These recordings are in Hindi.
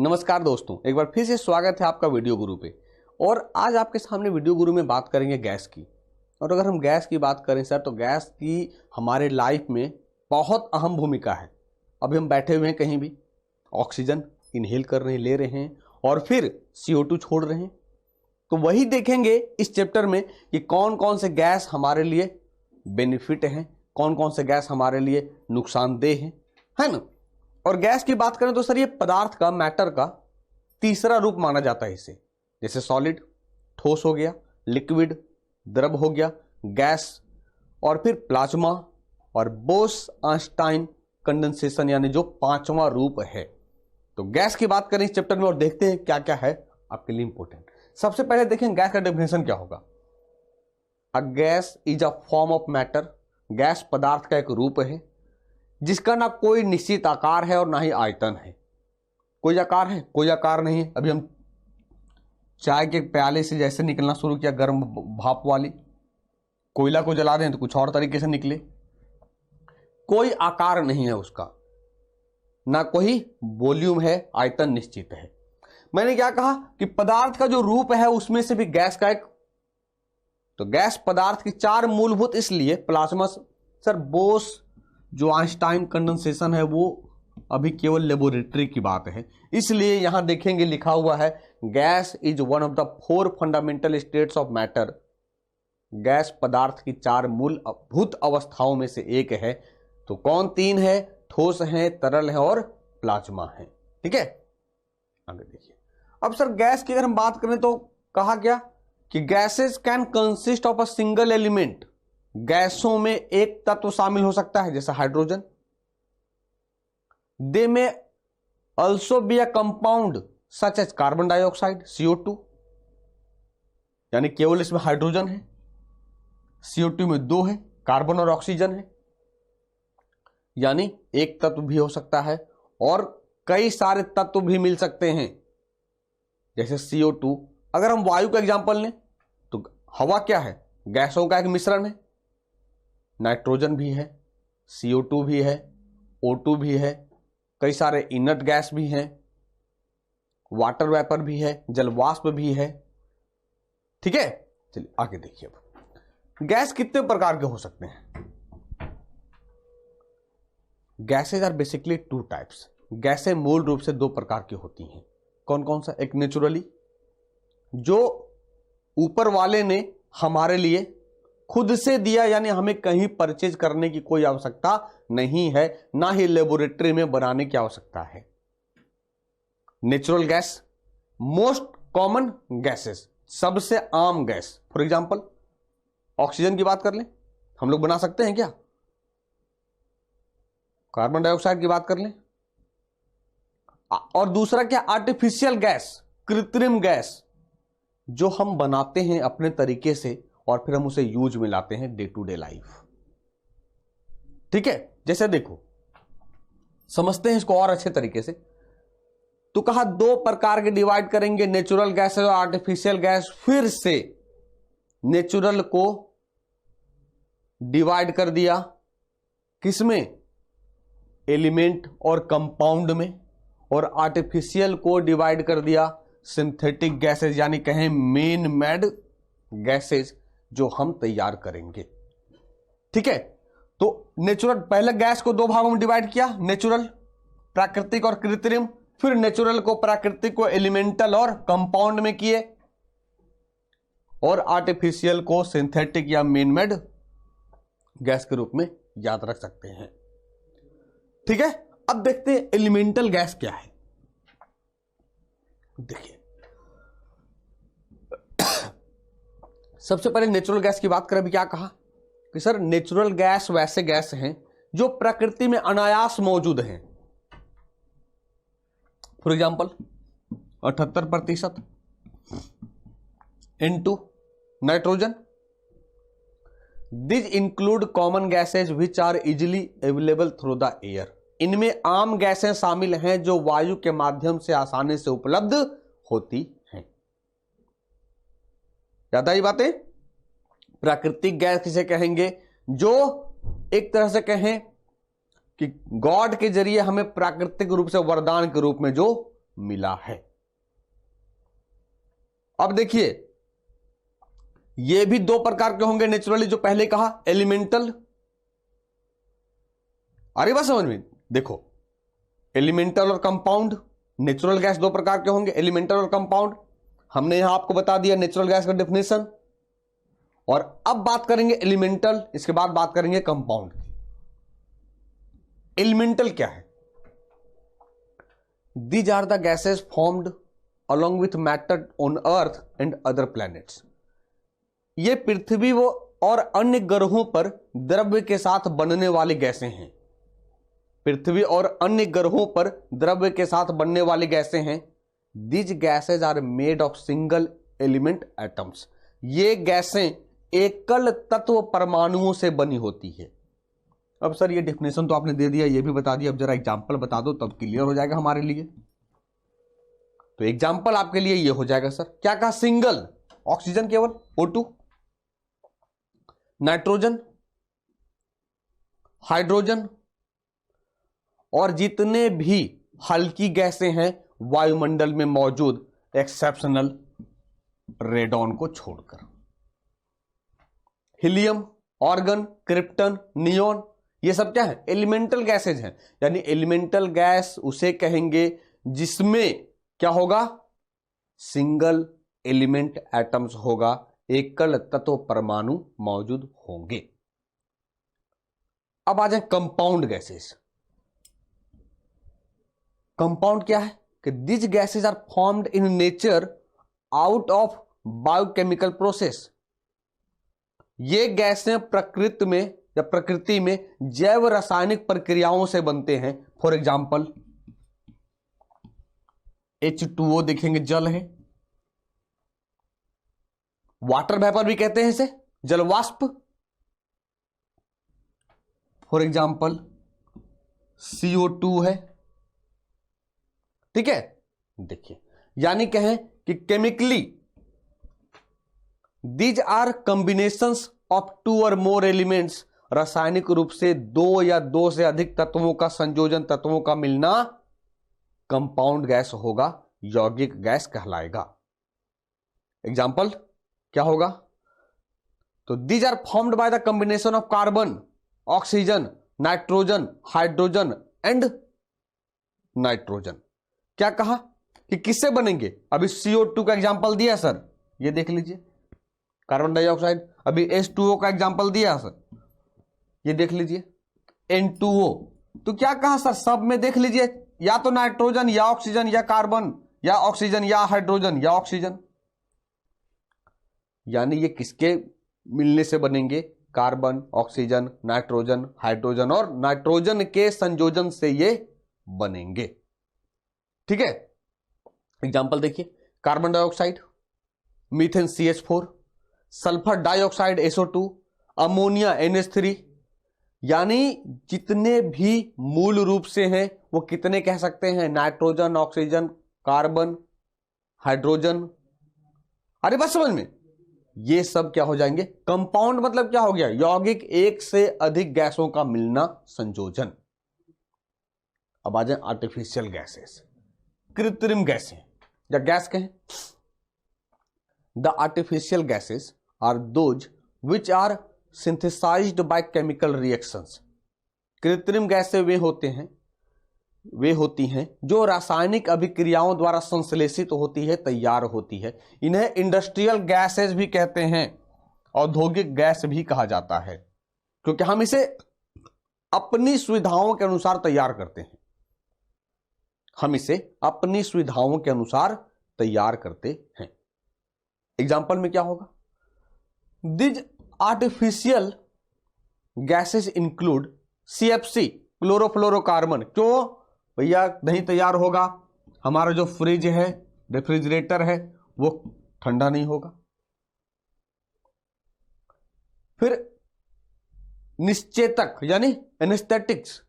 नमस्कार दोस्तों, एक बार फिर से स्वागत है आपका वीडियो गुरु पे। और आज आपके सामने वीडियो गुरु में बात करेंगे गैस की। और अगर हम गैस की बात करें सर, तो गैस की हमारे लाइफ में बहुत अहम भूमिका है। अभी हम बैठे हुए हैं कहीं भी, ऑक्सीजन इनहेल कर रहे हैं, ले रहे हैं और फिर CO2 छोड़ रहे हैं। तो वही देखेंगे इस चैप्टर में कि कौन कौन से गैस हमारे लिए बेनिफिट हैं, कौन कौन से गैस हमारे लिए नुकसानदेह हैं, है ना। और गैस की बात करें तो सर, ये पदार्थ का, मैटर का तीसरा रूप माना जाता है इसे। जैसे सॉलिड, ठोस हो गया, लिक्विड, द्रव हो गया, गैस, और फिर प्लाज्मा और बोस-आइंस्टाइन कंडेंसेशन, यानी जो पांचवा रूप है। तो गैस की बात करें इस चैप्टर में और देखते हैं क्या क्या है आपके लिए इंपॉर्टेंट। सबसे पहले देखें गैस का डेफिनेशन क्या होगा। A gas is a form of matter. Gas पदार्थ का एक रूप है जिसका ना कोई निश्चित आकार है और ना ही आयतन है। कोई आकार है, कोई आकार नहीं है। अभी हम चाय के प्याले से जैसे निकलना शुरू किया, गर्म भाप वाली, कोयला को जला दें तो कुछ और तरीके से निकले। कोई आकार नहीं है उसका, ना कोई वॉल्यूम है, आयतन निश्चित है। मैंने क्या कहा कि पदार्थ का जो रूप है उसमें से भी गैस का एक, तो गैस पदार्थ की चार मूलभूत, इसलिए प्लाज्मा सर, बोस जो आइंस्टाइन कंडेंसेशन है वो अभी केवल लेबोरेटरी की बात है, इसलिए यहां देखेंगे लिखा हुआ है gas is one of the 4 fundamental states of matter. Gas पदार्थ की चार मूलभूत अवस्थाओं में से एक है। तो कौन तीन है? ठोस है, तरल है और प्लाज्मा है। ठीक है, आगे देखिए। अब सर गैस की अगर हम बात करें तो कहा क्या कि gases can consist of a single element. गैसों में एक तत्व शामिल हो सकता है, जैसे hydrogen. They may also be a compound such as carbon dioxide, CO2, यानी केवल इसमें हाइड्रोजन है, CO2 में 2 है, कार्बन और ऑक्सीजन है, यानी एक तत्व भी हो सकता है और कई सारे तत्व भी मिल सकते हैं, जैसे CO2। अगर हम वायु का एग्जांपल लें तो हवा क्या है? गैसों का एक मिश्रण है। नाइट्रोजन भी है, CO2 भी है, O2 भी है, कई सारे इनर्ट गैस भी हैं, वाटर वेपर भी है, जलवाष्प भी है। ठीक है, चलिए आगे देखिए। अब गैस कितने प्रकार के हो सकते हैं? Gases are basically 2 types. गैसें मूल रूप से 2 प्रकार की होती हैं। कौन कौन सा? एक नेचुरली, जो ऊपर वाले ने हमारे लिए खुद से दिया, यानी हमें कहीं परचेज करने की कोई आवश्यकता नहीं है, ना ही लेबोरेटरी में बनाने की आवश्यकता है। Natural gas, most common gases, सबसे आम गैस। फॉर एग्जांपल ऑक्सीजन की बात कर लें, हम लोग बना सकते हैं क्या? कार्बन डाइऑक्साइड की बात कर लें। और दूसरा क्या? आर्टिफिशियल गैस, कृत्रिम गैस, जो हम बनाते हैं अपने तरीके से और फिर हम उसे यूज में लाते हैं डे टू डे लाइफ। ठीक है, जैसे देखो, समझते हैं इसको और अच्छे तरीके से। तो कहा 2 प्रकार के डिवाइड करेंगे, नेचुरल गैस और आर्टिफिशियल गैस। फिर से नेचुरल को डिवाइड कर दिया किसमें? एलिमेंट और कंपाउंड में। और आर्टिफिशियल को डिवाइड कर दिया सिंथेटिक गैसेज, यानी कहें मेन मेड गैसेज, जो हम तैयार करेंगे। ठीक है, तो नेचुरल, पहले गैस को 2 भागों में डिवाइड किया, नेचुरल प्राकृतिक और कृत्रिम। फिर नेचुरल को, प्राकृतिक को एलिमेंटल और कंपाउंड में किए, और आर्टिफिशियल को सिंथेटिक या मेन मेड गैस के रूप में याद रख सकते हैं। ठीक है, अब देखते हैं एलिमेंटल गैस क्या है। देखिए, सबसे पहले नेचुरल गैस की बात करें। अभी क्या कहा कि सर नेचुरल गैस वैसे गैस हैं जो प्रकृति में अनायास मौजूद हैं। For example 78% N2 nitrogen. This include common gases which are easily available through the air. इनमें आम गैसें शामिल हैं जो वायु के माध्यम से आसानी से उपलब्ध होती हैं। याद आई बातें? प्राकृतिक गैस किसे कहेंगे? जो एक तरह से कहें कि गॉड के जरिए हमें प्राकृतिक रूप से वरदान के रूप में जो मिला है। अब देखिए, ये भी दो प्रकार के होंगे नेचुरली, जो पहले कहा एलिमेंटल। अरे बात समझ में, देखो एलिमेंटल और कंपाउंड, नेचुरल गैस दो प्रकार के होंगे, एलिमेंटल और कंपाउंड। हमने यहां आपको बता दिया नेचुरल गैस का डेफिनेशन। और अब बात करेंगे एलिमेंटल, इसके बाद बात करेंगे कंपाउंड की। एलिमेंटल क्या है? These are the gases formed along with matter on earth and other planets। ये पृथ्वी और अन्य ग्रहों पर द्रव्य के साथ बनने वाली गैसें हैं। पृथ्वी और अन्य ग्रहों पर द्रव्य के साथ बनने वाली गैसें हैं। These gases are made of single element atoms। ये गैसें एकल तत्व परमाणुओं से बनी होती है। अब सर ये डेफिनेशन तो आपने दे दिया, ये भी बता दिया, अब जरा एग्जांपल बता दो, तब क्लियर हो जाएगा हमारे लिए। तो एग्जाम्पल आपके लिए ये हो जाएगा सर, क्या कहा? सिंगल ऑक्सीजन केवल O2, नाइट्रोजन, हाइड्रोजन और जितने भी हल्की गैसें हैं वायुमंडल में मौजूद, एक्सेप्शनल रेडॉन को छोड़कर। हीलियम, ऑर्गन, क्रिप्टन, नियोन, ये सब क्या है? एलिमेंटल गैसेज हैं। यानी एलिमेंटल गैस उसे कहेंगे जिसमें क्या होगा? सिंगल एलिमेंट एटम्स होगा, एकल तत्व परमाणु मौजूद होंगे। अब आ जाए कंपाउंड गैसेस। कंपाउंड क्या है? कि this gases are formed in nature out of biochemical process. ये गैसें प्रकृति में या प्रकृति में जैव रासायनिक प्रक्रियाओं से बनते हैं। फॉर एग्जाम्पल H2O देखेंगे, जल है। वाटर वेपर भी कहते हैं इसे, जलवाष्प। फॉर एग्जाम्पल CO2 है। ठीक है, देखिए, यानी कहें कि chemically these are combinations of two or more elements. रासायनिक रूप से दो या दो से अधिक तत्वों का संयोजन, तत्वों का मिलना कंपाउंड गैस होगा, यौगिक गैस कहलाएगा। एग्जाम्पल क्या होगा? तो these are formed by the combination of carbon, oxygen, nitrogen, hydrogen and nitrogen. क्या कहा कि किससे बनेंगे? अभी CO2 का एग्जाम्पल दिया सर, ये देख लीजिए, कार्बन डाइऑक्साइड। अभी H2O का एग्जाम्पल दिया सर, ये देख लीजिए, N2O। तो क्या कहा सर? सब में देख लीजिए, या तो नाइट्रोजन या ऑक्सीजन या कार्बन या ऑक्सीजन या हाइड्रोजन या ऑक्सीजन। यानी ये किसके मिलने से बनेंगे? कार्बन, ऑक्सीजन, नाइट्रोजन, हाइड्रोजन और नाइट्रोजन के संयोजन से ये बनेंगे। ठीक है, एग्जाम्पल देखिए, carbon dioxide, methane CH4, sulphur dioxide SO2, ammonia NH3। यानी जितने भी मूल रूप से हैं वो कितने कह सकते हैं? Nitrogen, oxygen, carbon, hydrogen. अरे बस समझ में, ये सब क्या हो जाएंगे? कंपाउंड मतलब क्या हो गया? यौगिक, एक से अधिक गैसों का मिलना, संयोजन। अब आ जाए आर्टिफिशियल गैसेस, कृत्रिम गैसें या गैस कहें। The artificial gases are those which are synthesized by chemical reactions. कृत्रिम गैसें वे होती हैं जो रासायनिक अभिक्रियाओं द्वारा संश्लेषित होती है, तैयार होती है। इन्हें इंडस्ट्रियल गैसेस भी कहते हैं, औद्योगिक गैस भी कहा जाता है, क्योंकि हम इसे अपनी सुविधाओं के अनुसार तैयार करते हैं। हम इसे अपनी सुविधाओं के अनुसार तैयार करते हैं। एग्जाम्पल में क्या होगा? These artificial gases include CFC, chlorofluorocarbon. क्यों भैया नहीं तैयार होगा? हमारा जो फ्रिज है, रेफ्रिजरेटर है, वो ठंडा नहीं होगा। फिर निश्चेतक यानी एनेस्थेटिक्स,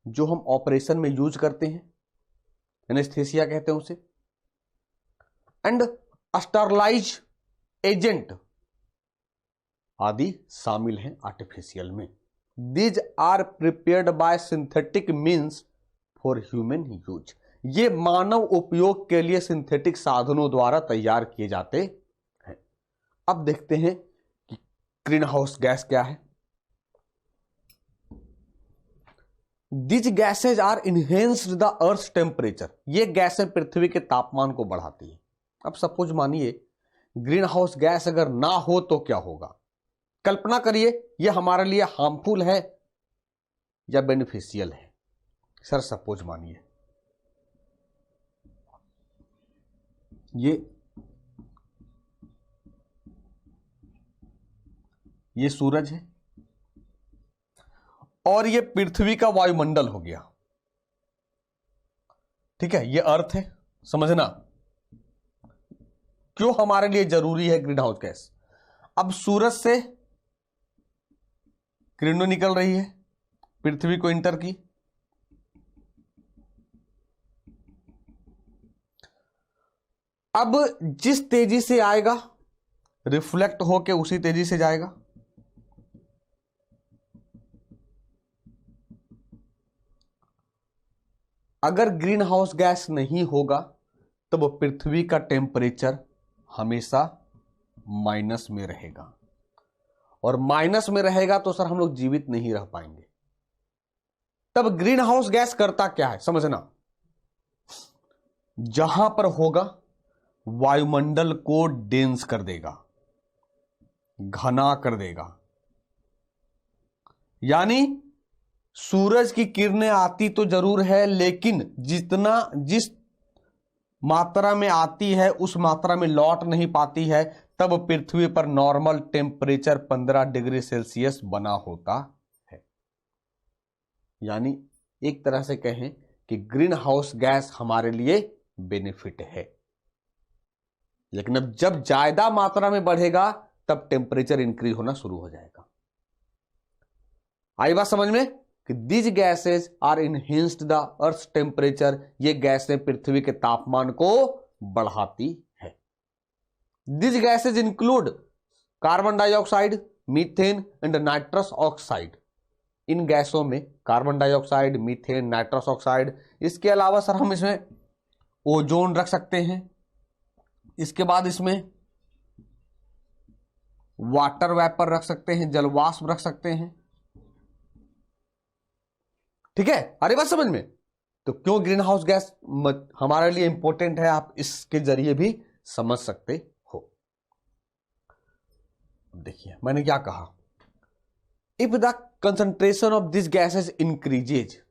जो हम ऑपरेशन में यूज करते हैं, एनेस्थेसिया कहते हैं उसे। एंड स्टरलाइज एजेंट आदि शामिल हैं आर्टिफिशियल में। These are prepared by synthetic means for human use। ये मानव उपयोग के लिए सिंथेटिक साधनों द्वारा तैयार किए जाते हैं। अब देखते हैं कि ग्रीन हाउस गैस क्या है। These gases are enhanced the Earth's temperature। ये गैसें पृथ्वी के तापमान को बढ़ाती है। अब सपोज मानिए ग्रीन हाउस गैस अगर ना हो तो क्या होगा? कल्पना करिए ये हमारे लिए हार्मफुल है या बेनिफिशियल है। सर सपोज मानिए ये सूरज है और ये पृथ्वी का वायुमंडल हो गया, ठीक है, ये अर्थ है। समझना क्यों हमारे लिए जरूरी है ग्रीन हाउस गैस। अब सूरज से किरणें निकल रही है, पृथ्वी को इंटर की, अब जिस तेजी से आएगा रिफ्लेक्ट होके उसी तेजी से जाएगा। अगर ग्रीन हाउस गैस नहीं होगा तब पृथ्वी का टेम्परेचर हमेशा माइनस में रहेगा, और माइनस में रहेगा तो सर हम लोग जीवित नहीं रह पाएंगे। तब ग्रीन हाउस गैस करता क्या है समझना, जहां पर होगा वायुमंडल को डेंस कर देगा, घना कर देगा। यानी सूरज की किरणें आती तो जरूर है, लेकिन जिस मात्रा में आती है उस मात्रा में लौट नहीं पाती है। तब पृथ्वी पर नॉर्मल टेम्परेचर 15 डिग्री सेल्सियस बना होता है। यानी एक तरह से कहें कि ग्रीन हाउस गैस हमारे लिए बेनिफिट है, लेकिन अब जब ज्यादा मात्रा में बढ़ेगा तब टेम्परेचर इंक्रीज होना शुरू हो जाएगा। आई बात समझ में कि these gases are enhanced the earth temperature. ये गैसें पृथ्वी के तापमान को बढ़ाती है। These gases include carbon dioxide, methane and nitrous oxide. इन गैसों में carbon dioxide, methane, nitrous oxide, इसके अलावा सर हम इसमें ओजोन रख सकते हैं। इसके बाद इसमें वाटर वेपर रख सकते हैं, जलवाष्प रख सकते हैं, ठीक है। अरे बात समझ में। तो क्यों ग्रीन हाउस गैस हमारे लिए इंपॉर्टेंट है, आप इसके जरिए भी समझ सकते हो। देखिए मैंने क्या कहा, if the concentration of this gases increases,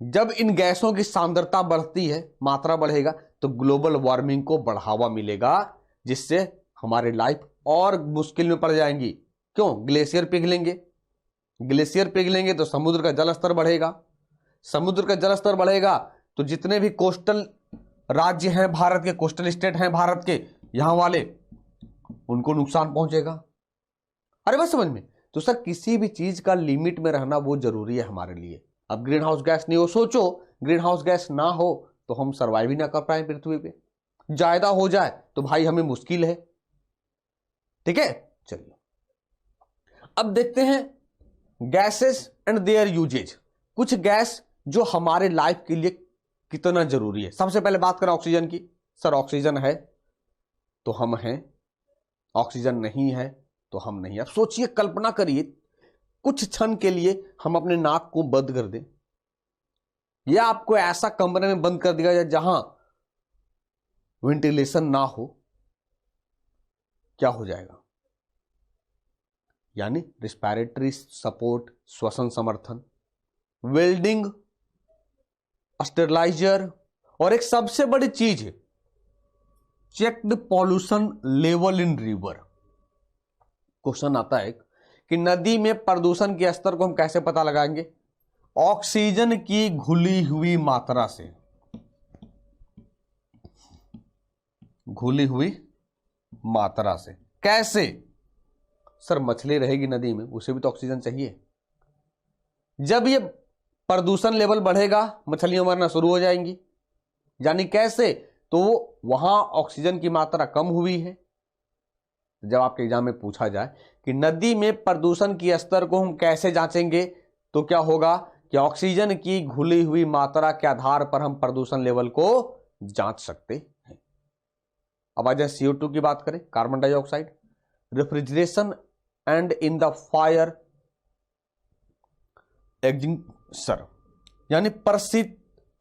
जब इन गैसों की सांद्रता बढ़ती है, मात्रा बढ़ेगा, तो ग्लोबल वार्मिंग को बढ़ावा मिलेगा, जिससे हमारी लाइफ और मुश्किल में पड़ जाएंगी। क्यों? ग्लेशियर पिघलेंगे, ग्लेशियर पिघलेंगे तो समुद्र का जल स्तर बढ़ेगा, समुद्र का जल स्तर बढ़ेगा तो जितने भी कोस्टल राज्य हैं भारत के, कोस्टल स्टेट हैं भारत के, यहां वाले, उनको नुकसान पहुंचेगा। अरे बस समझ में। तो सर किसी भी चीज का लिमिट में रहना वो जरूरी है हमारे लिए। अब ग्रीन हाउस गैस नहीं हो, सोचो ग्रीन हाउस गैस ना हो तो हम सर्वाइव ही ना कर पाए पृथ्वी पे, ज्यादा हो जाए तो भाई हमें मुश्किल है, ठीक है। चलिए अब देखते हैं गैसेस एंड देयर यूजेज। कुछ गैस जो हमारे लाइफ के लिए कितना जरूरी है। सबसे पहले बात करें ऑक्सीजन की। सर ऑक्सीजन है तो हम हैं, ऑक्सीजन नहीं है तो हम नहीं। अब सोचिए, कल्पना करिए कुछ क्षण के लिए हम अपने नाक को बंद कर दें, या आपको ऐसा कमरे में बंद कर दिया जाए जहां वेंटिलेशन ना हो, क्या हो जाएगा? यानी रिस्पायरेटरी सपोर्ट, श्वसन समर्थन, वेल्डिंग, स्टेरलाइजर, और एक सबसे बड़ी चीज है checked pollution level in river. Question आता है कि नदी में प्रदूषण के स्तर को हम कैसे पता लगाएंगे? ऑक्सीजन की घुली हुई मात्रा से। घुली हुई मात्रा से कैसे? सर मछली रहेगी नदी में, उसे भी तो ऑक्सीजन चाहिए। जब ये प्रदूषण लेवल बढ़ेगा मछलियां मरना शुरू हो जाएंगी। यानी कैसे? तो वहां ऑक्सीजन की मात्रा कम हुई है। जब आपके एग्जाम में पूछा जाए कि नदी में प्रदूषण की स्तर को हम कैसे जांचेंगे, तो क्या होगा कि ऑक्सीजन की घुली हुई मात्रा के आधार पर हम प्रदूषण लेवल को जांच सकते हैं। अब आ जाए CO2 की बात करें, carbon dioxide. Refrigeration and in the fire extinguisher यानी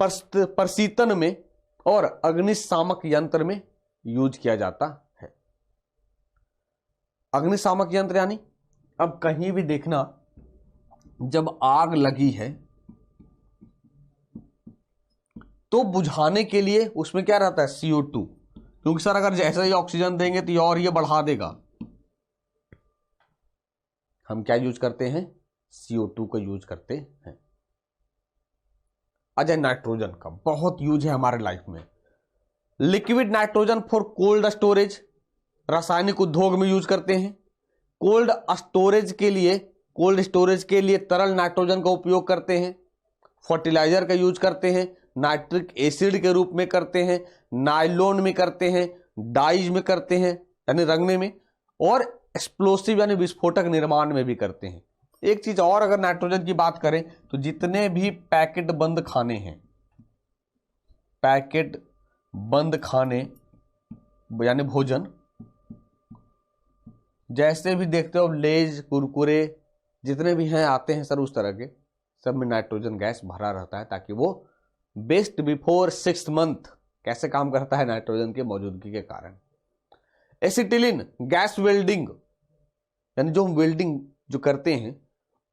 प्रशीतन में और अग्निशामक यंत्र में यूज किया जाता है। अग्निशामक यंत्र यानी अब कहीं भी देखना, जब आग लगी है तो बुझाने के लिए उसमें क्या रहता है, CO2, क्योंकि सर अगर जैसे ही ऑक्सीजन देंगे तो और ये बढ़ा देगा। हम क्या यूज करते हैं, CO2 का यूज करते हैं। अजय नाइट्रोजन का बहुत यूज है हमारे लाइफ में। Liquid nitrogen for cold storage, रासायनिक उद्योग में यूज करते हैं। कोल्ड स्टोरेज के लिए तरल नाइट्रोजन का उपयोग करते हैं। फर्टिलाइजर का यूज करते हैं, नाइट्रिक एसिड के रूप में करते हैं, नायलॉन में करते हैं, डाइज में करते हैं यानी रंगने में, और एक्सप्लोसिव यानी विस्फोटक निर्माण में भी करते हैं। एक चीज और, अगर नाइट्रोजन की बात करें तो जितने भी पैकेट बंद खाने हैं, पैकेट बंद खाने यानी भोजन, जैसे भी देखते हो लेज, कुरकुरे जितने भी हैं आते हैं सर उस तरह के, सब में नाइट्रोजन गैस भरा रहता है ताकि वो बेस्ट बिफोर 6 मंथ कैसे काम करता है, नाइट्रोजन की मौजूदगी के कारण। एसिटिलीन गैस वेल्डिंग यानी जो हम वेल्डिंग जो करते हैं,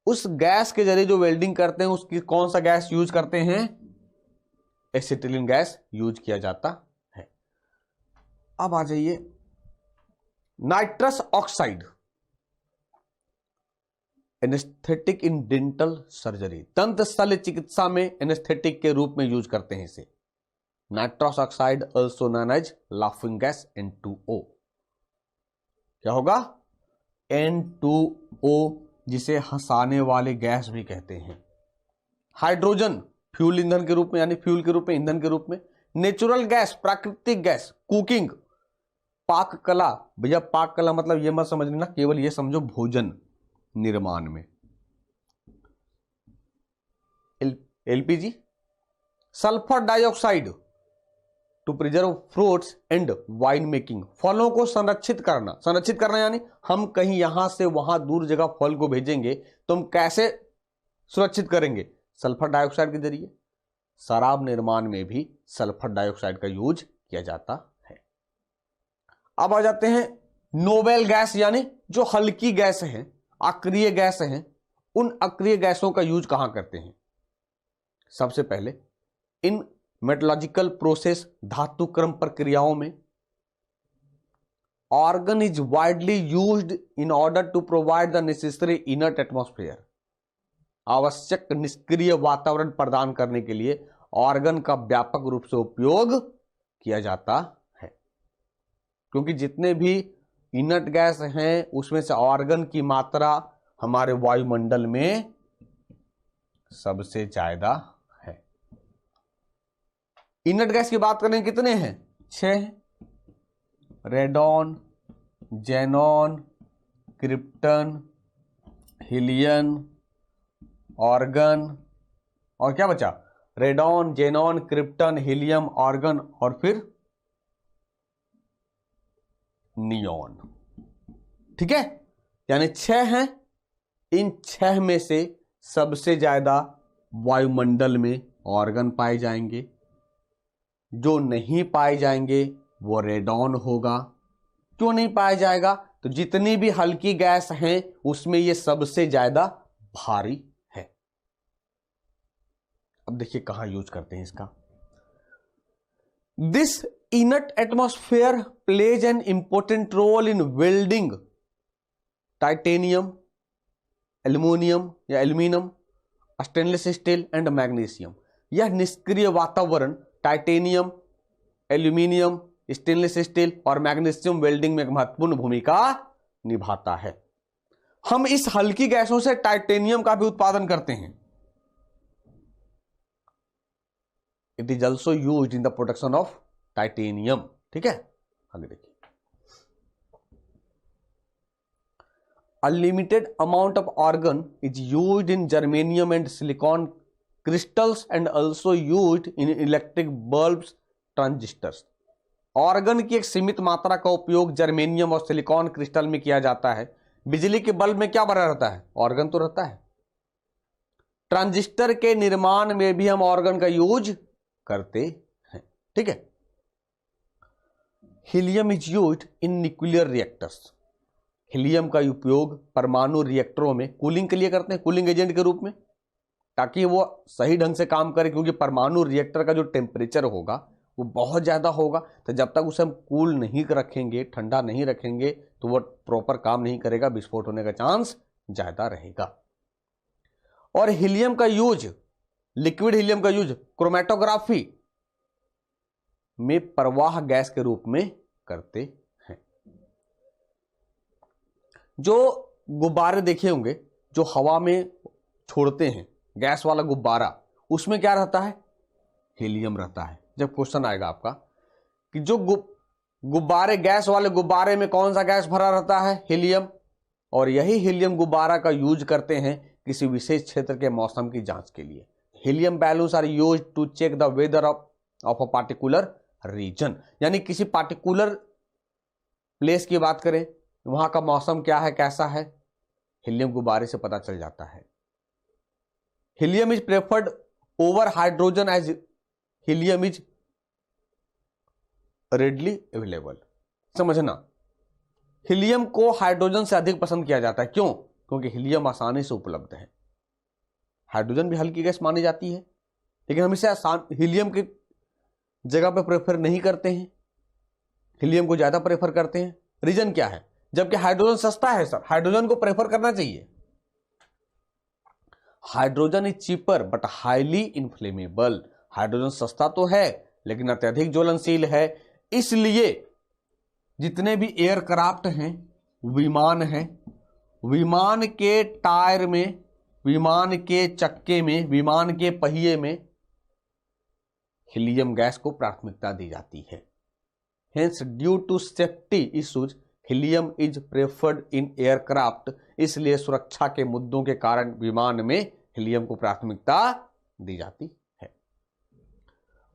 उस गैस के जरिए जो वेल्डिंग करते हैं उसकी कौन सा गैस यूज करते हैं, एसिटिलीन गैस यूज किया जाता है। अब आ जाइए nitrous oxide, anaesthetic in dental surgery, दंत शल्य चिकित्सा में एनेस्थेटिक के रूप में यूज करते हैं इसे। Nitrous oxide also known as laughing gas N2O। क्या होगा, N2O, जिसे हंसाने वाले गैस भी कहते हैं। हाइड्रोजन फ्यूल ईंधन के रूप में यानी फ्यूल के रूप में, ईंधन के रूप में। नेचुरल गैस प्राकृतिक गैस, कुकिंग पाक कला, भैया पाक कला मतलब ये मत समझ लेना केवल ये समझो भोजन निर्माण में। LPG sulphur dioxide to preserve fruits and wine making, फलों को संरक्षित करना यानी हम कहीं यहां से वहां दूर जगह फल को भेजेंगे तो हम कैसे सुरक्षित करेंगे, सल्फर डाइऑक्साइड के जरिए। शराब निर्माण में भी सल्फर डाइऑक्साइड का यूज किया जाता है। अब आ जाते हैं नोबेल गैस यानी जो हल्की गैस है, अक्रिय गैस हैं, उन अक्रिय गैसों का यूज कहां करते हैं। सबसे पहले इन मेटलॉजिकल प्रोसेस, धातु क्रम प्रक्रियाओं में। Argon is widely used in order to provide the necessary inert atmosphere, आवश्यक निष्क्रिय वातावरण प्रदान करने के लिए ऑर्गन का व्यापक रूप से उपयोग किया जाता है। क्योंकि जितने भी इनर्ट गैस हैं उसमें से ऑर्गन की मात्रा हमारे वायुमंडल में सबसे ज्यादा है। इनर्ट गैस की बात करें कितने हैं, 6। Radon, xenon, krypton, helium, organ, और क्या बचा, radon, xenon, krypton, helium, organ और फिर नियॉन। ठीक है, यानी 6 हैं। इन 6 में से सबसे ज्यादा वायुमंडल में ऑर्गन पाए जाएंगे, जो नहीं पाए जाएंगे वो रेडॉन होगा। क्यों नहीं पाया जाएगा, तो जितनी भी हल्की गैस हैं उसमें ये सबसे ज्यादा भारी है। अब देखिए कहां यूज करते हैं इसका। This inert atmosphere plays an important role in welding titanium, aluminium, stainless steel and magnesium. यह निष्क्रिय वातावरण टाइटेनियम, एल्यूमिनियम, स्टेनलेस स्टील और मैग्नीशियम वेल्डिंग में एक महत्वपूर्ण भूमिका निभाता है। हम इस हल्की गैसों से टाइटेनियम का भी उत्पादन करते हैं। It is also used in the production of titanium. ठीक है, आगे देखिए। Unlimited amount of organ is used in germanium and silicon crystals and also used in electric bulbs, transistors. Organ की एक सीमित मात्रा का उपयोग जर्मेनियम और सिलिकॉन क्रिस्टल में किया जाता है। बिजली के बल्ब में क्या भरा रहता है? ऑर्गन तो रहता है। ट्रांजिस्टर के निर्माण में भी हम ऑर्गन का यूज करते हैं। ठीक है। Helium is used in nuclear reactors. Helium का उपयोग परमाणु रिएक्टरों में कूलिंग के लिए करते हैं, कूलिंग एजेंट के रूप में, ताकि वो सही ढंग से काम करे, क्योंकि परमाणु रिएक्टर का जो टेम्परेचर होगा वो बहुत ज़्यादा होगा। तो जब तक उसे हम कूल नहीं रखेंगे, ठंडा नहीं रखेंगे, तो वो प्रॉपर काम नहीं करेगा, विस्फोट होने का चांस ज़्यादा रहेगा। और हीलियम का यूज, लिक्विड हीलियम का यूज क्रोमेटोग्राफी में प्रवाह गैस के रूप में करते हैं। जो गुब्बारे देखे होंगे जो हवा में छोड़ते हैं, गैस वाला गुब्बारा, उसमें क्या रहता है? हीलियम रहता है। जब क्वेश्चन आएगा आपका कि जो गुब्बारे, गैस वाले गुब्बारे में कौन सा गैस भरा रहता है? हीलियम। और यही हीलियम गुब्बारा का यूज करते हैं किसी विशेष क्षेत्र के मौसम की जांच के लिए। Helium balloons are used to check the weather of a particular region. यानी किसी पार्टिकुलर प्लेस की बात करें, वहां का मौसम क्या है, कैसा है, हीलियम गुब्बारे से पता चल जाता है। Helium is preferred over hydrogen as helium is readily available. समझना, हीलियम को हाइड्रोजन से अधिक पसंद किया जाता है। क्यों? क्योंकि हीलियम आसानी से उपलब्ध है। हाइड्रोजन भी हल्की गैस मानी जाती है, लेकिन हम इसे हीलियम की जगह पे प्रेफर नहीं करते हैं, हीलियम को ज्यादा प्रेफर करते हैं। रीजन क्या है? जबकि हाइड्रोजन सस्ता है सर, हाइड्रोजन को प्रेफर करना चाहिए। Hydrogen is cheaper but highly inflammable. Hydrogen सस्ता तो है लेकिन अत्यधिक ज्वलनशील है। इसलिए जितने भी एयरक्राफ्ट हैं, विमान हैं, विमान के टायर में, विमान के चक्के में, विमान के पहिए में हीलियम गैस को प्राथमिकता दी जाती है। Hence due to safety issues helium is preferred in aircraft. इसलिए सुरक्षा के मुद्दों के कारण विमान में हीलियम को प्राथमिकता दी जाती है।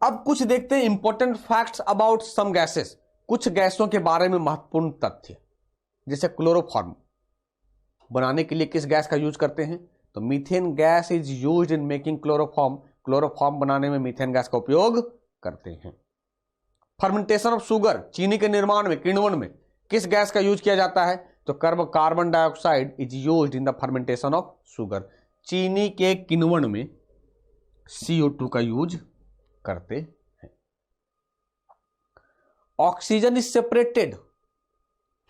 अब कुछ देखते हैं important facts about some gases. कुछ गैसों के बारे में महत्वपूर्ण तथ्य, जैसे क्लोरोफॉर्म बनाने के लिए किस गैस का यूज करते हैं? तो methane gas is used in making chloroform. Chloroform बनाने में मीथेन गैस का उपयोग करते हैं। फर्मेंटेशन ऑफ शुगर, चीनी के निर्माण में, किण्वन में किस गैस का यूज किया जाता है? तो carbon dioxide is used in the fermentation of sugar. चीनी के किण्वन में CO2 का यूज करते हैं। Oxygen is separated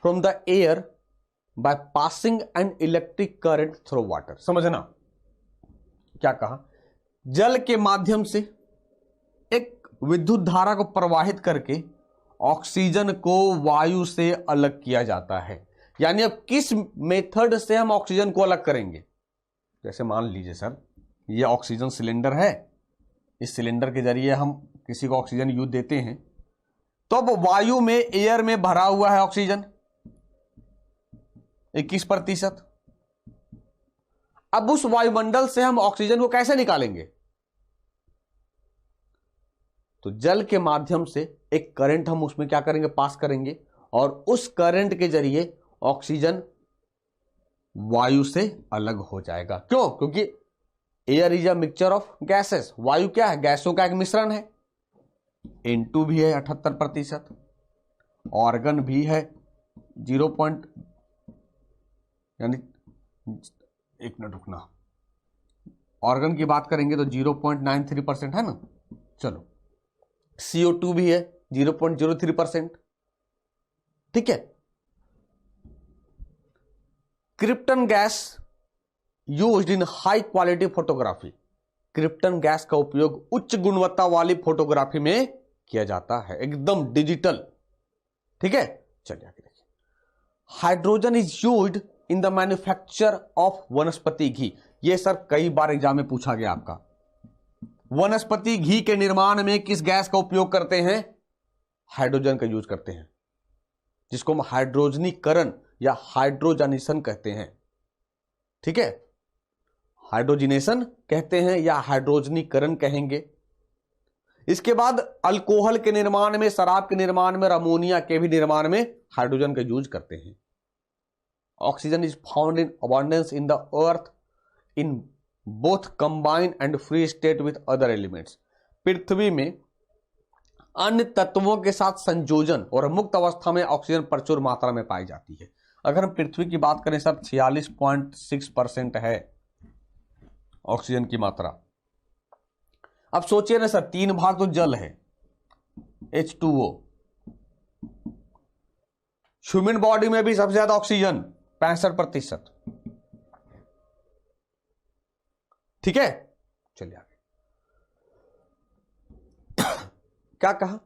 from the air by passing an electric current through water. समझना क्या कहा? जल के माध्यम से एक विद्युत धारा को प्रवाहित करके ऑक्सीजन को वायु से अलग किया जाता है। यानी अब किस मेथड से हम ऑक्सीजन को अलग करेंगे? जैसे मान लीजिए सर, ये ऑक्सीजन सिलेंडर है, इस सिलेंडर के जरिए हम किसी को ऑक्सीजन यूज देते हैं, तो अब वायु में, एयर में भरा हुआ है ऑक्सीजन 21%। अब उस वायुमंडल से हम ऑक्सीजन को कैसे निकालेंगे? तो जल के माध्यम से एक करंट हम उसमें क्या करेंगे? पास करेंगे, और उस करंट के जरिए ऑक्सीजन वायु से अलग हो जाएगा। क्यों? क्योंकि air is a mixture of gases. वायु क्या है? गैसों का एक मिश्रण है। N2 भी है 78%, ऑर्गन भी है 0. यानी एक मिनट रुकना, ऑर्गन की बात करेंगे तो 0.93% है ना। चलो, CO2 भी है 0.03%। ठीक है। Krypton gas used in high quality photography. Krypton gas का उपयोग उच्च गुणवत्ता वाली फोटोग्राफी में किया जाता है, एकदम डिजिटल। ठीक है, चलिए आगे देखिए। Hydrogen is used in the manufacture of वनस्पति घी। ये सर कई बार एग्जाम में पूछा गया आपका। वनस्पति घी के निर्माण में किस गैस का उपयोग करते हैं? हाइड्रोजन का यूज करते हैं, जिसको हम हाइड्रोजनीकरण या हाइड्रोजनेशन कहते हैं। ठीक है, हाइड्रोजिनेशन कहते हैं या हाइड्रोजनीकरण कहेंगे। इसके बाद अल्कोहल के निर्माण में, शराब के निर्माण में, अमोनिया के भी निर्माण में हाइड्रोजन का यूज करते हैं। Oxygen is found in abundance in the earth in both combined and free state with other elements. पृथ्वी में अन्य तत्वों के साथ संयोजन और मुक्त अवस्था में ऑक्सीजन प्रचुर मात्रा में पाई जाती है। अगर हम पृथ्वी की बात करें सर, 46.6% है ऑक्सीजन की मात्रा। अब सोचिए ना सर, 3 भाग तो जल है, H2O। ह्यूमन बॉडी में भी सबसे ज्यादा ऑक्सीजन 65%। ठीक है, चलिए आगे। क्या कहा?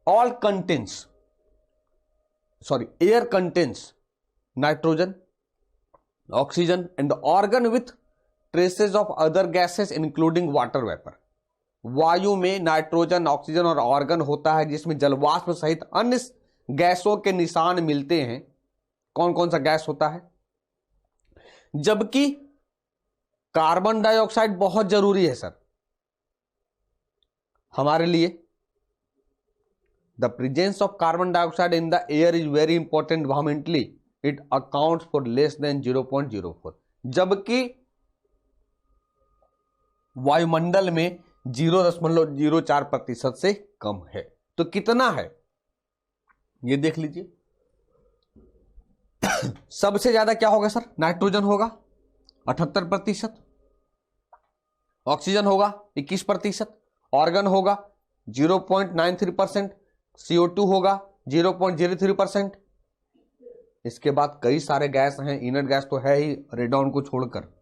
All contains, sorry, air contains nitrogen, oxygen and the organ with traces of other gases including water vapour. वायु में नाइट्रोजन, ऑक्सीजन और ऑर्गन होता है जिसमें जलवाष्प सहित अन्य गैसों के निशान मिलते हैं। कौन कौन सा गैस होता है? जबकि कार्बन डाइऑक्साइड बहुत जरूरी है सर हमारे लिए। The presence of carbon dioxide in the air is very important environmentally, it accounts for less than 0.04। जबकि वायुमंडल में 0.04% से कम है। तो कितना है ये देख लीजिए। सबसे ज्यादा क्या होगा सर? नाइट्रोजन होगा 78%, ऑक्सीजन होगा 21%, ऑर्गन होगा 0.93%, CO2 होगा 0.03%। इसके बाद कई सारे गैस हैं, इनर्ट गैस तो है ही रेडॉन को छोड़कर।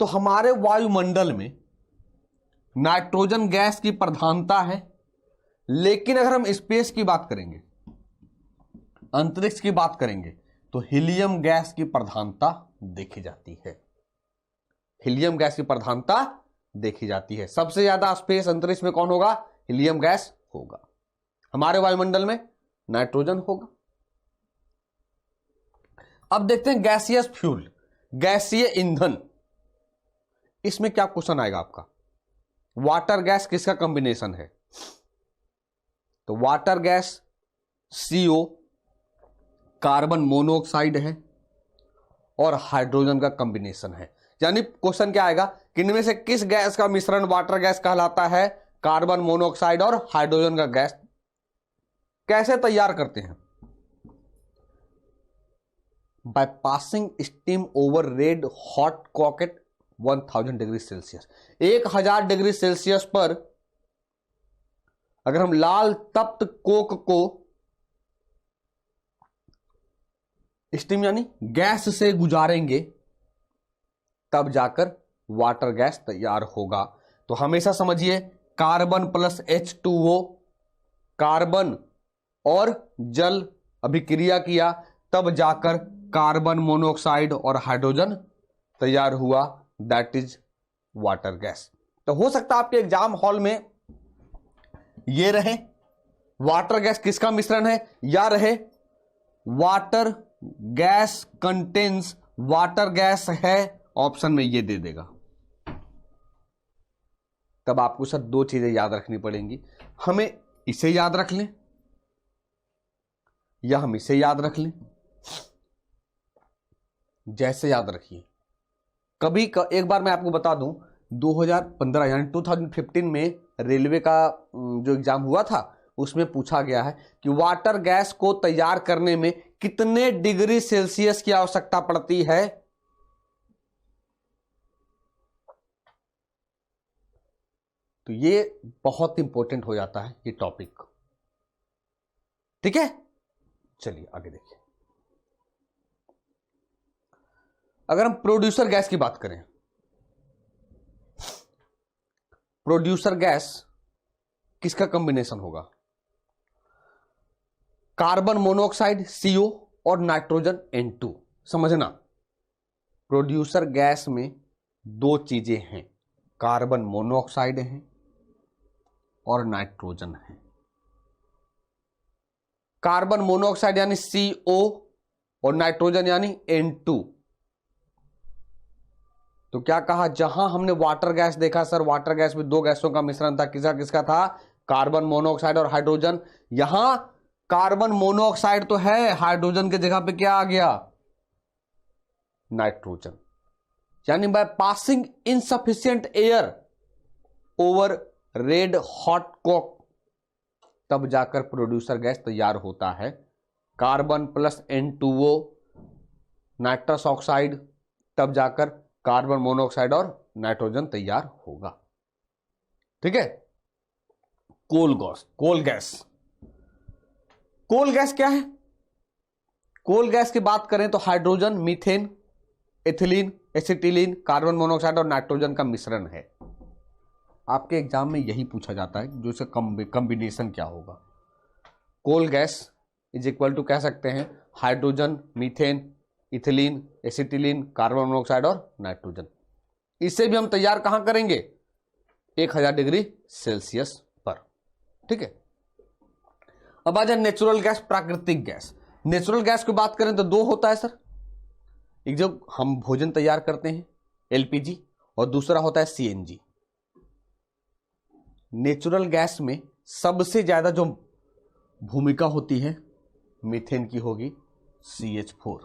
तो हमारे वायुमंडल में नाइट्रोजन गैस की प्रधानता है, लेकिन अगर हम स्पेस की बात करेंगे, अंतरिक्ष की बात करेंगे, तो हीलियम गैस की प्रधानता देखी जाती है। हीलियम गैस की प्रधानता देखी जाती है। सबसे ज्यादा स्पेस अंतरिक्ष में कौन होगा? हीलियम गैस होगा। हमारे वायुमंडल में नाइट्रोजन होगा। अब देखते हैं गैसियस फ्यूल, गैसीय ईंधन। इसमें क्या क्वेश्चन आएगा आपका? वाटर गैस किसका कॉम्बिनेशन है? तो water gas CO, carbon monoxide है और हाइड्रोजन का कॉम्बिनेशन है। यानी क्वेश्चन क्या आएगा कि इनमें से किस गैस का मिश्रण वाटर गैस कहलाता है? कार्बन मोनोऑक्साइड और हाइड्रोजन का गैस। कैसे तैयार करते हैं? By passing steam over red hot कॉकेट 1000 degree Celsius. 1000 degree Celsius पर अगर हम लाल तप्त कोक को स्टीम यानी गैस से गुजारेंगे, तब जाकर वाटर गैस तैयार होगा। तो हमेशा समझिए, कार्बन प्लस H2O, कार्बन और जल अभिक्रिया किया, तब जाकर कार्बन मोनोऑक्साइड और हाइड्रोजन तैयार हुआ, दैट इज वाटर गैस। तो हो सकता है आपके एग्जाम हॉल में ये रहे वाटर गैस किसका मिश्रण है, या रहे water gas contains water gas है, ऑप्शन में ये दे देगा। तब आपको सर 2 चीजें याद रखनी पड़ेंगी। हमें इसे याद रख लें या हम इसे याद रख लें, जैसे याद रखिए। एक बार मैं आपको बता दूं, 2015 यानी 2015 में रेलवे का जो एग्जाम हुआ था, उसमें पूछा गया है कि वाटर गैस को तैयार करने में कितने डिग्री सेल्सियस की आवश्यकता पड़ती है। तो ये बहुत इंपॉर्टेंट हो जाता है ये टॉपिक। ठीक है, चलिए आगे देखिए। अगर हम प्रोड्यूसर गैस की बात करें, प्रोड्यूसर गैस किसका कॉम्बिनेशन होगा? कार्बन मोनोऑक्साइड CO और नाइट्रोजन N2। समझना, प्रोड्यूसर गैस में 2 चीजें हैं, कार्बन मोनोऑक्साइड है और नाइट्रोजन है। कार्बन मोनोऑक्साइड यानी CO और नाइट्रोजन यानी N2। तो क्या कहा, जहां हमने वाटर गैस देखा सर, वाटर गैस में दो गैसों का मिश्रण था, किसका किसका था, कार्बन मोनोऑक्साइड और हाइड्रोजन। यहां कार्बन मोनोऑक्साइड तो है, हाइड्रोजन की जगह पे क्या आ गया, नाइट्रोजन। यानी by passing insufficient air over red hot Coke, तब जाकर प्रोड्यूसर गैस तैयार होता है। Carbon plus N2O nitrous oxide, तब जाकर कार्बन मोनोऑक्साइड और नाइट्रोजन तैयार होगा। ठीक है। कोल गैस, कोल गैस क्या है, कोल गैस की बात करें तो hydrogen, methane, ethylene, acetylene, carbon monoxide और नाइट्रोजन का मिश्रण है। आपके एग्जाम में यही पूछा जाता है जो इसका कॉम्बिनेशन क्या होगा। Coal gas is equal to कह सकते हैं hydrogen, methane, ethylene, acetylene, carbon monoxide और नाइट्रोजन। इसे भी हम तैयार कहां करेंगे, 1000 डिग्री सेल्सियस पर। ठीक है। अब आ जाए नेचुरल गैस, प्राकृतिक गैस। नेचुरल गैस की बात करें तो दो होता है सर, एक जो हम भोजन तैयार करते हैं LPG, और दूसरा होता है CNG। नेचुरल गैस में सबसे ज्यादा जो भूमिका होती है मीथेन की होगी, CH4,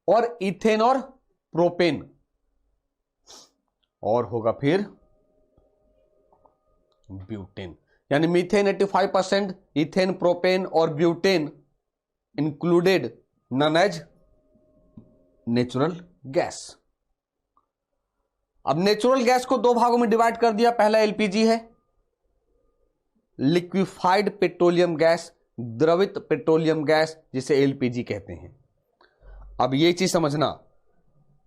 और इथेन और प्रोपेन, और होगा फिर ब्यूटेन। यानी मीथेन 85%, इथेन, प्रोपेन और butane included, known as natural gas. अब नेचुरल गैस को दो भागों में डिवाइड कर दिया। पहला LPG है, लिक्विफाइड पेट्रोलियम गैस, द्रवित पेट्रोलियम गैस, जिसे LPG कहते हैं। अब ये चीज समझना,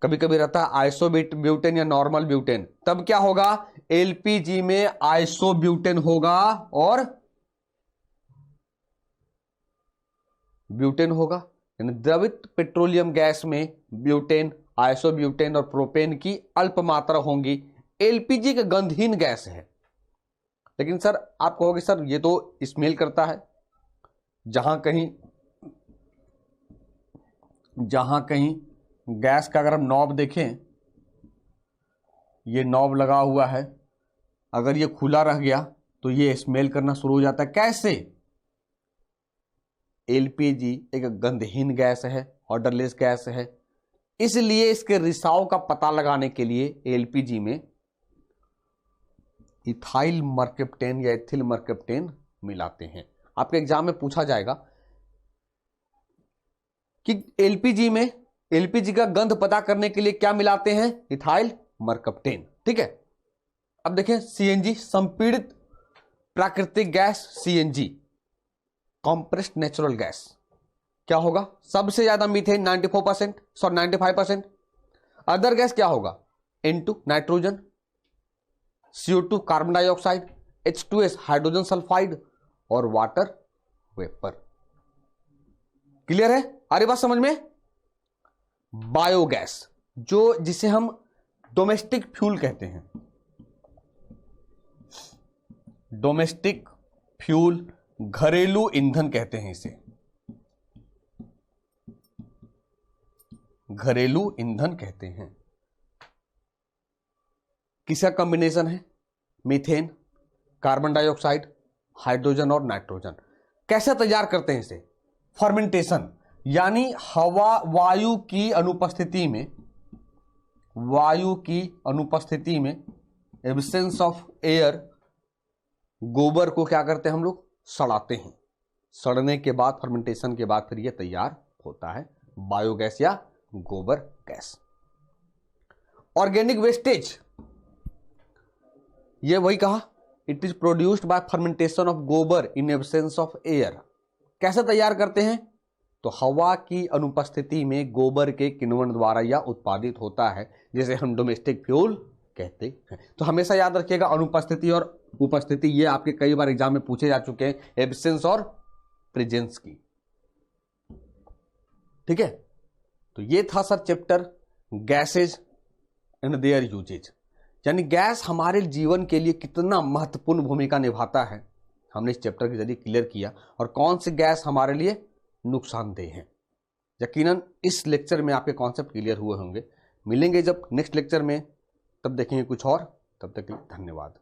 कभी कभी रहता है आइसो ब्यूटेन या नॉर्मल ब्यूटेन, तब क्या होगा, LPG में आइसो ब्यूटेन होगा और ब्यूटेन होगा। यानी द्रवित पेट्रोलियम गैस में ब्यूटेन, आइसो ब्यूटेन और प्रोपेन की अल्प मात्रा होंगी। LPG का गंधहीन गैस है। लेकिन सर आप कहोगे सर ये तो स्मेल करता है। जहां कहीं गैस का अगर हम नॉब देखें, ये नॉब लगा हुआ है, अगर ये खुला रह गया तो ये स्मेल करना शुरू हो जाता है। कैसे, LPG एक गंधहीन गैस है, ऑर्डरलेस गैस है, इसलिए इसके रिसाव का पता लगाने के लिए LPG में इथाइल मर्केप्टेन या एथिल मर्केप्टेन मिलाते हैं। आपके एग्जाम में पूछा जाएगा कि LPG का गंध पता करने के लिए क्या मिलाते हैं, इथाइल मर्केप्टेन। ठीक है। अब देखें CNG, संपीड़ित प्राकृतिक gas, CNG compressed natural gas, क्या होगा, सबसे ज्यादा मीथेन 95%। अदर गैस क्या होगा, N2 nitrogen, CO2 carbon dioxide, H2S hydrogen sulphide और वाटर वेपर। क्लियर है, आ रही बात समझ में। बायोगैस, जिसे हम डोमेस्टिक फ्यूल कहते हैं, डोमेस्टिक फ्यूल, घरेलू ईंधन कहते हैं इसे, घरेलू ईंधन कहते हैं। किसका कॉम्बिनेशन है, मीथेन, कार्बन डाइऑक्साइड, हाइड्रोजन और नाइट्रोजन। कैसे तैयार करते हैं इसे, फर्मेंटेशन, यानी वायु की अनुपस्थिति में एब्सेंस ऑफ एयर, गोबर को क्या करते हैं हम लोग, सड़ाते हैं। सड़ने के बाद, फर्मेंटेशन के बाद फिर यह तैयार होता है बायोगैस या गोबर गैस। ऑर्गेनिक वेस्टेज, ये वही कहा, it is produced by fermentation of गोबर इन एब्सेंस ऑफ एयर। कैसे तैयार करते हैं, तो हवा की अनुपस्थिति में गोबर के किण्वन द्वारा यह उत्पादित होता है, जिसे हम डोमेस्टिक फ्यूल कहते हैं। तो हमेशा याद रखिएगा, अनुपस्थिति और उपस्थिति ये आपके कई बार एग्जाम में पूछे जा चुके हैं, एब्सेंस और प्रेजेंस की। ठीक है। तो ये था sir chapter gases and their uses, यानी गैस हमारे जीवन के लिए कितना महत्वपूर्ण भूमिका निभाता है, हमने इस चैप्टर के जरिए क्लियर किया और कौन सी गैस हमारे लिए नुकसानदेह है। यकीनन इस लेक्चर में आपके कॉन्सेप्ट क्लियर हुए होंगे। मिलेंगे जब नेक्स्ट लेक्चर में, तब देखेंगे कुछ और। तब तक के लिए धन्यवाद।